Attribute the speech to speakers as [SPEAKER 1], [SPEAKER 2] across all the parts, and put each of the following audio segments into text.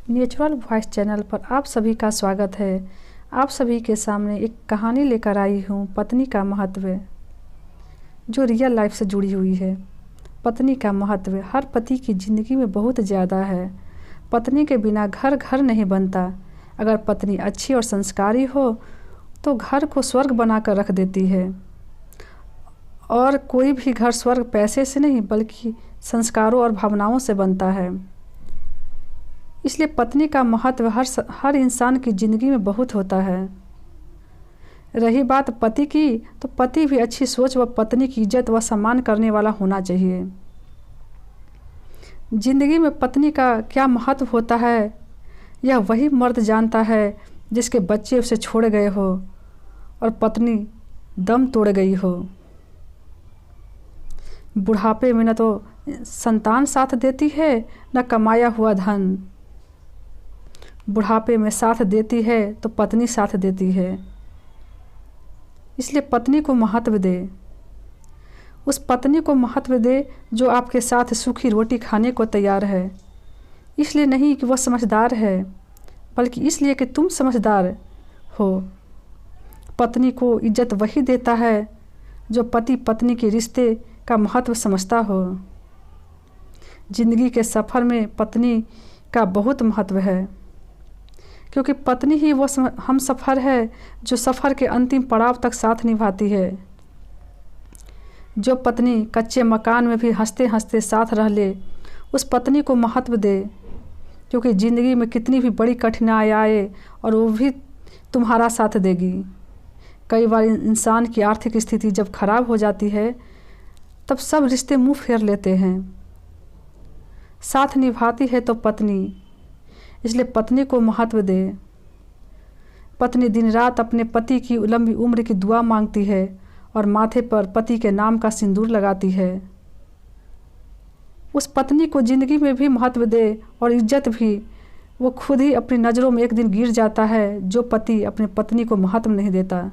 [SPEAKER 1] Natural voice channel पर आप सभी का स्वागत है। आप सभी के सामने एक कहानी लेकर आई हूँ, पत्नी का महत्व, जो रियल लाइफ से जुड़ी हुई है। पत्नी का महत्व हर पति की ज़िंदगी में बहुत ज़्यादा है। पत्नी के बिना घर घर नहीं बनता। अगर पत्नी अच्छी और संस्कारी हो तो घर को स्वर्ग बनाकर रख देती है। और कोई भी घर स्वर्ग पैसे से नहीं बल्कि संस्कारों और भावनाओं से बनता है। इसलिए पत्नी का महत्व हर इंसान की ज़िंदगी में बहुत होता है। रही बात पति की, तो पति भी अच्छी सोच व पत्नी की इज्जत व सम्मान करने वाला होना चाहिए। ज़िंदगी में पत्नी का क्या महत्व होता है, यह वही मर्द जानता है जिसके बच्चे उसे छोड़ गए हो और पत्नी दम तोड़ गई हो। बुढ़ापे में न तो संतान साथ देती है न कमाया हुआ धन। बुढ़ापे में साथ देती है तो पत्नी साथ देती है। इसलिए पत्नी को महत्व दे। उस पत्नी को महत्व दे जो आपके साथ सूखी रोटी खाने को तैयार है। इसलिए नहीं कि वह समझदार है, बल्कि इसलिए कि तुम समझदार हो। पत्नी को इज्जत वही देता है जो पति पत्नी के रिश्ते का महत्व समझता हो। जिंदगी के सफ़र में पत्नी का बहुत महत्व है, क्योंकि पत्नी ही वो हम सफ़र है जो सफ़र के अंतिम पड़ाव तक साथ निभाती है। जो पत्नी कच्चे मकान में भी हंसते हंसते साथ रह ले, उस पत्नी को महत्व दे, क्योंकि ज़िंदगी में कितनी भी बड़ी कठिनाई आए और वो भी तुम्हारा साथ देगी। कई बार इंसान की आर्थिक स्थिति जब खराब हो जाती है तब सब रिश्ते मुंह फेर लेते हैं। साथ निभाती है तो पत्नी, इसलिए पत्नी को महत्व दे। पत्नी दिन रात अपने पति की लंबी उम्र की दुआ मांगती है और माथे पर पति के नाम का सिंदूर लगाती है। उस पत्नी को ज़िंदगी में भी महत्व दे और इज्जत भी। वो खुद ही अपनी नज़रों में एक दिन गिर जाता है जो पति अपने पत्नी को महत्व नहीं देता।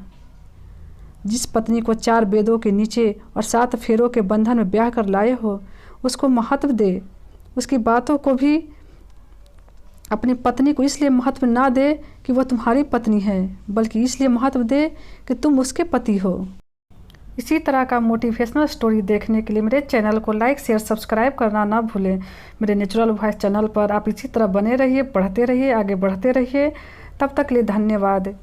[SPEAKER 1] जिस पत्नी को 4 बेदों के नीचे और 7 फेरों के बंधन में ब्याह कर लाए हो, उसको महत्व दे। उसकी बातों को भी अपनी पत्नी को इसलिए महत्व ना दे कि वह तुम्हारी पत्नी है, बल्कि इसलिए महत्व दे कि तुम उसके पति हो। इसी तरह का मोटिवेशनल स्टोरी देखने के लिए मेरे चैनल को लाइक शेयर सब्सक्राइब करना ना भूलें। मेरे नेचुरल वॉइस चैनल पर आप इसी तरह बने रहिए, पढ़ते रहिए, आगे बढ़ते रहिए। तब तक के लिए धन्यवाद।